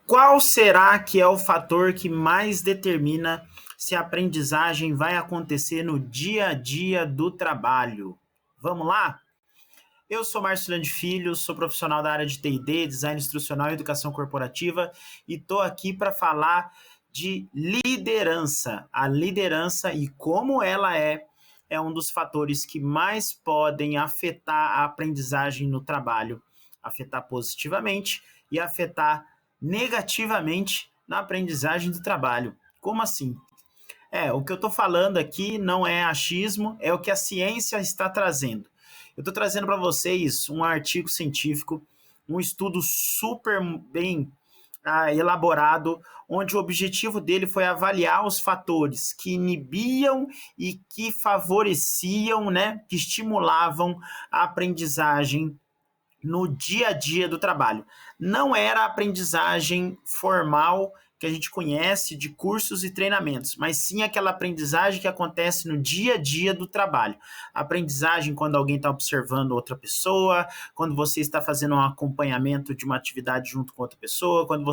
Qual será que é o fator que mais determina se a aprendizagem vai acontecer no dia a dia do trabalho? Vamos lá? Eu sou Marcelo de Filho, sou profissional da área de TD, Design Instrucional e Educação Corporativa e estou aqui para falar de liderança. A liderança e como ela é um dos fatores que mais podem afetar a aprendizagem no trabalho, afetar positivamente e afetar negativamente na aprendizagem do trabalho. Como assim? O que eu estou falando aqui não é achismo, é o que a ciência está trazendo. Eu estou trazendo para vocês um artigo científico, um estudo super bem elaborado, onde o objetivo dele foi avaliar os fatores que inibiam e que favoreciam, né, que estimulavam a aprendizagem no dia a dia do trabalho. Não era a aprendizagem formal que a gente conhece de cursos e treinamentos, mas sim aquela aprendizagem que acontece no dia a dia do trabalho. A aprendizagem quando alguém está observando outra pessoa, quando você está fazendo um acompanhamento de uma atividade junto com outra pessoa, quando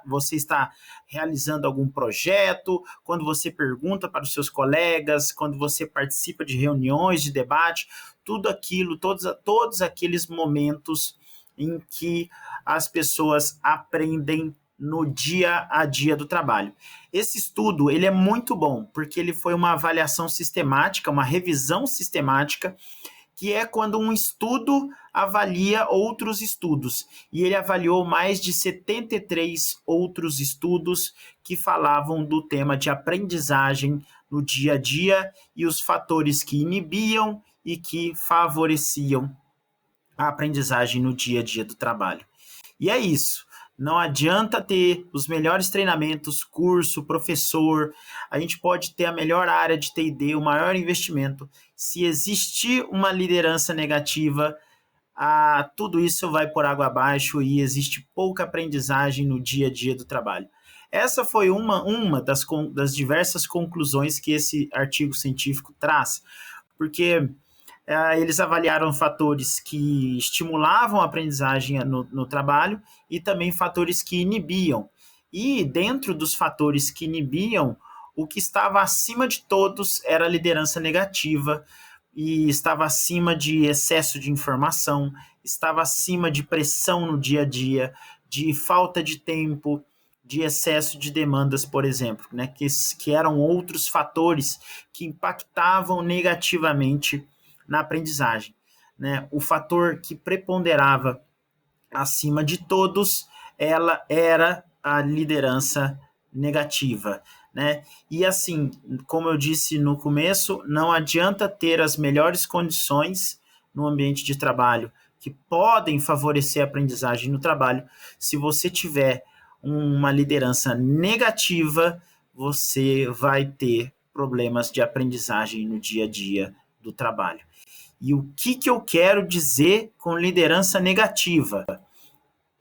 você está realizando algum projeto, quando você pergunta para os seus colegas, quando você participa de reuniões de debate, tudo aquilo, todos aqueles momentos em que as pessoas aprendem no dia a dia do trabalho. Esse estudo, ele é muito bom, porque ele foi uma avaliação sistemática, uma revisão sistemática, que é quando um estudo avalia outros estudos. E ele avaliou mais de 73 outros estudos que falavam do tema de aprendizagem no dia a dia e os fatores que inibiam e que favoreciam a aprendizagem no dia a dia do trabalho. E é isso. Não adianta ter os melhores treinamentos, curso, professor. A gente pode ter a melhor área de TD, o maior investimento. Se existir uma liderança negativa, tudo isso vai por água abaixo e existe pouca aprendizagem no dia a dia do trabalho. Essa foi uma das diversas conclusões que esse artigo científico traz, porque eles avaliaram fatores que estimulavam a aprendizagem no trabalho e também fatores que inibiam. E dentro dos fatores que inibiam, o que estava acima de todos era a liderança negativa, e estava acima de excesso de informação, estava acima de pressão no dia a dia, de falta de tempo, de excesso de demandas, por exemplo, né, que eram outros fatores que impactavam negativamente na aprendizagem. Né? O fator que preponderava acima de todos, ela era a liderança negativa. Né? E assim, como eu disse no começo, não adianta ter as melhores condições no ambiente de trabalho que podem favorecer a aprendizagem no trabalho. Se você tiver uma liderança negativa, você vai ter problemas de aprendizagem no dia a dia do trabalho. E o que eu quero dizer com liderança negativa?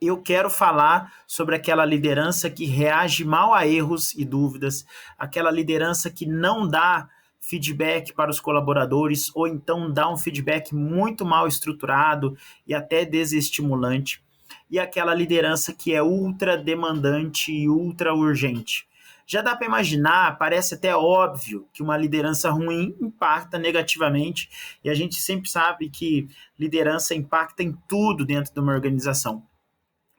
Eu quero falar sobre aquela liderança que reage mal a erros e dúvidas, aquela liderança que não dá feedback para os colaboradores, ou então dá um feedback muito mal estruturado e até desestimulante, e aquela liderança que é ultra demandante e ultra urgente. Já dá para imaginar, parece até óbvio que uma liderança ruim impacta negativamente, e a gente sempre sabe que liderança impacta em tudo dentro de uma organização.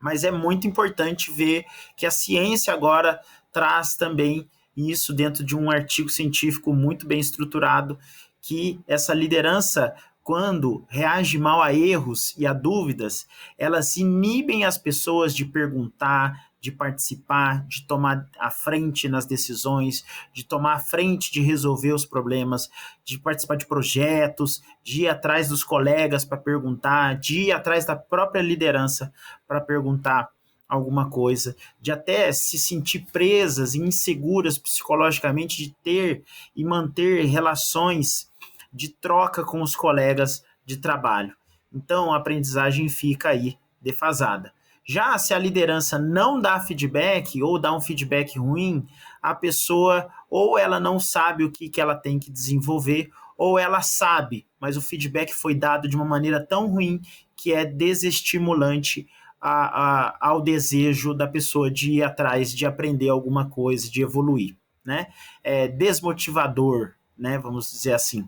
Mas é muito importante ver que a ciência agora traz também isso dentro de um artigo científico muito bem estruturado, que essa liderança, quando reage mal a erros e a dúvidas, elas inibem as pessoas de perguntar, de participar, de tomar a frente nas decisões, de tomar a frente de resolver os problemas, de participar de projetos, de ir atrás dos colegas para perguntar, de ir atrás da própria liderança para perguntar alguma coisa, de até se sentir presas e inseguras psicologicamente de ter e manter relações de troca com os colegas de trabalho. Então, a aprendizagem fica aí defasada. Já se a liderança não dá feedback ou dá um feedback ruim, a pessoa ou ela não sabe o que ela tem que desenvolver, ou ela sabe, mas o feedback foi dado de uma maneira tão ruim que é desestimulante ao desejo da pessoa de ir atrás, de aprender alguma coisa, de evoluir, né? É desmotivador, né? Vamos dizer assim.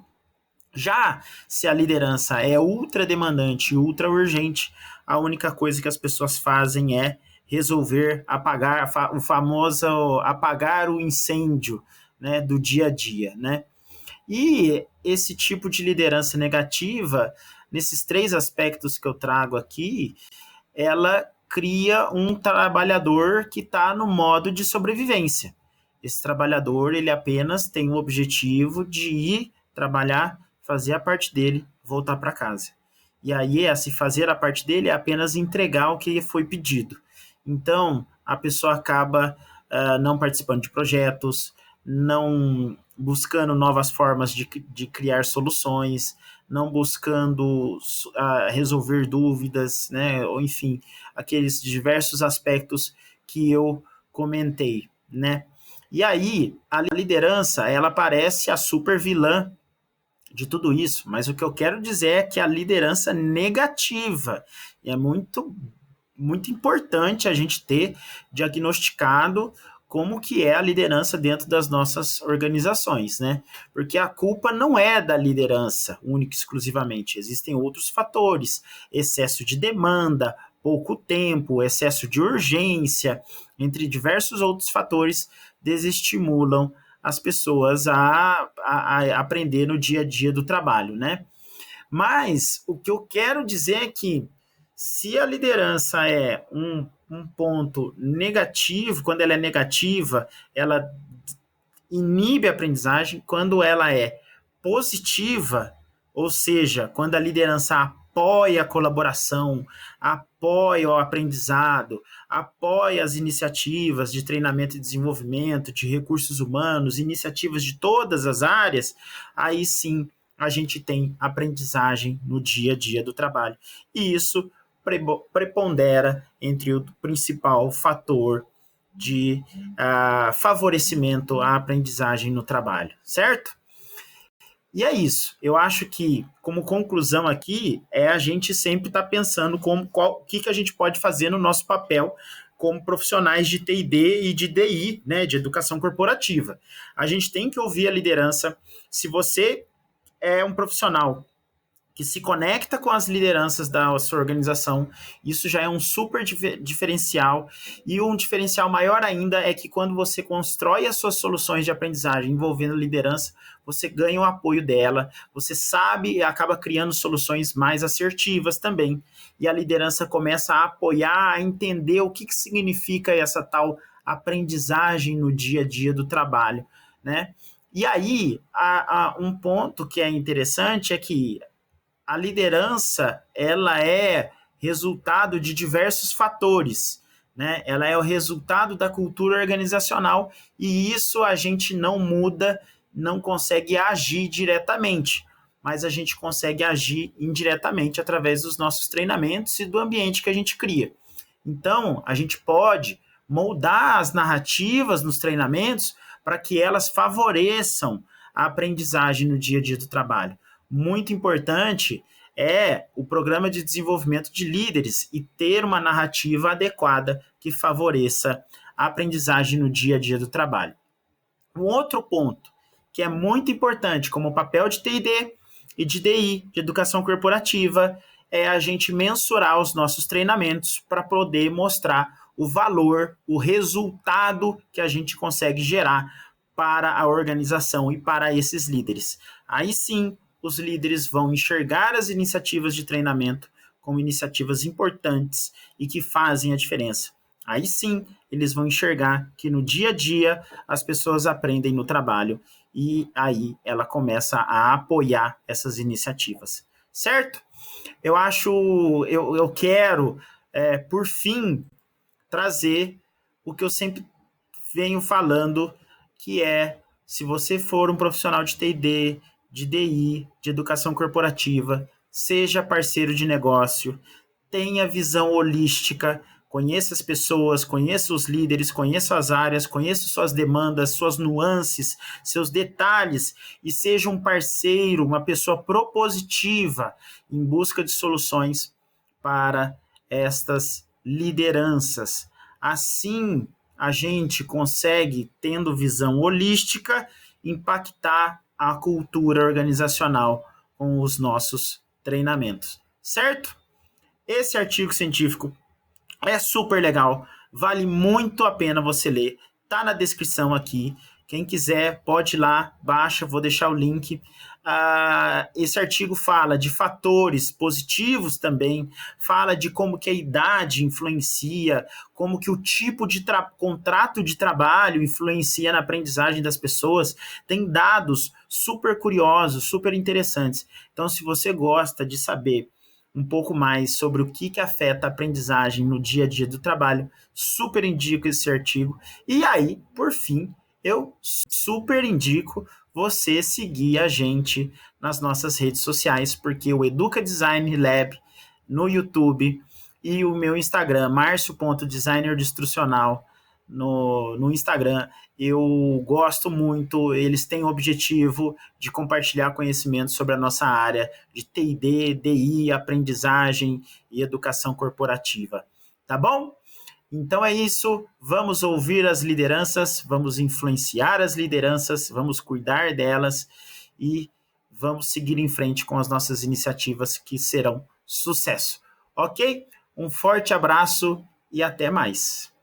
Já se a liderança é ultra demandante, ultra urgente, a única coisa que as pessoas fazem é resolver apagar o famoso apagar o incêndio, né, do dia a dia, né? E esse tipo de liderança negativa, nesses três aspectos que eu trago aqui, ela cria um trabalhador que está no modo de sobrevivência. Esse trabalhador, ele apenas tem o objetivo de ir trabalhar, fazer a parte dele, voltar para casa. E aí, esse fazer a parte dele é apenas entregar o que foi pedido. Então, a pessoa acaba não participando de projetos, não buscando novas formas de criar soluções, não buscando resolver dúvidas, né? Ou enfim, aqueles diversos aspectos que eu comentei, né? E aí, a liderança, ela parece a super vilã de tudo isso, mas o que eu quero dizer é que a liderança negativa é muito importante a gente ter diagnosticado como que é a liderança dentro das nossas organizações, né? Porque a culpa não é da liderança, única e exclusivamente. Existem outros fatores, excesso de demanda, pouco tempo, excesso de urgência, entre diversos outros fatores, desestimulam as pessoas a aprender no dia a dia do trabalho, né? Mas o que eu quero dizer é que se a liderança é um ponto negativo, quando ela é negativa, ela inibe a aprendizagem. Quando ela é positiva, ou seja, quando a liderança apoia a colaboração, apoia o aprendizado, apoia as iniciativas de treinamento e desenvolvimento, de recursos humanos, iniciativas de todas as áreas, aí sim a gente tem aprendizagem no dia a dia do trabalho. E isso prepondera entre o principal fator de favorecimento à aprendizagem no trabalho, certo? E é isso. Eu acho que, como conclusão aqui, é a gente sempre estar pensando o que a gente pode fazer no nosso papel como profissionais de TD e de DI, né, de educação corporativa. A gente tem que ouvir a liderança. Se você é um profissional que se conecta com as lideranças da sua organização, isso já é um super diferencial. E um diferencial maior ainda é que quando você constrói as suas soluções de aprendizagem envolvendo a liderança, você ganha o apoio dela, você sabe e acaba criando soluções mais assertivas também. E a liderança começa a apoiar, a entender o que significa essa tal aprendizagem no dia a dia do trabalho, né? E aí, um ponto que é interessante é que a liderança, ela é resultado de diversos fatores, né? Ela é o resultado da cultura organizacional e isso a gente não muda, não consegue agir diretamente, mas a gente consegue agir indiretamente através dos nossos treinamentos e do ambiente que a gente cria. Então, a gente pode moldar as narrativas nos treinamentos para que elas favoreçam a aprendizagem no dia a dia do trabalho. Muito importante é o programa de desenvolvimento de líderes e ter uma narrativa adequada que favoreça a aprendizagem no dia a dia do trabalho. Um outro ponto que é muito importante, como o papel de TD e de DI, de educação corporativa, é a gente mensurar os nossos treinamentos para poder mostrar o valor, o resultado que a gente consegue gerar para a organização e para esses líderes. Aí sim, os líderes vão enxergar as iniciativas de treinamento como iniciativas importantes e que fazem a diferença. Aí sim, eles vão enxergar que no dia a dia as pessoas aprendem no trabalho e aí ela começa a apoiar essas iniciativas, certo? Eu quero, por fim, trazer o que eu sempre venho falando, que é, se você for um profissional de TD, de DI, de educação corporativa, seja parceiro de negócio, tenha visão holística, conheça as pessoas, conheça os líderes, conheça as áreas, conheça suas demandas, suas nuances, seus detalhes e seja um parceiro, uma pessoa propositiva em busca de soluções para estas lideranças. Assim, a gente consegue, tendo visão holística, impactar a cultura organizacional com os nossos treinamentos, certo? Esse artigo científico é super legal, vale muito a pena você ler. Tá na descrição aqui. Quem quiser pode ir lá, baixa, vou deixar o link. Esse artigo fala de fatores positivos também, fala de como que a idade influencia, como que o tipo de contrato de trabalho influencia na aprendizagem das pessoas. Tem dados super curiosos, super interessantes. Então, se você gosta de saber um pouco mais sobre o que afeta a aprendizagem no dia a dia do trabalho, super indico esse artigo. E aí, por fim, eu super indico você seguir a gente nas nossas redes sociais, porque o Educa Design Lab no YouTube e o meu Instagram, marcio.designer instrucional no Instagram, eu gosto muito, eles têm o objetivo de compartilhar conhecimento sobre a nossa área de TD, DI, aprendizagem e educação corporativa. Tá bom? Então é isso, vamos ouvir as lideranças, vamos influenciar as lideranças, vamos cuidar delas e vamos seguir em frente com as nossas iniciativas que serão sucesso. Ok? Um forte abraço e até mais.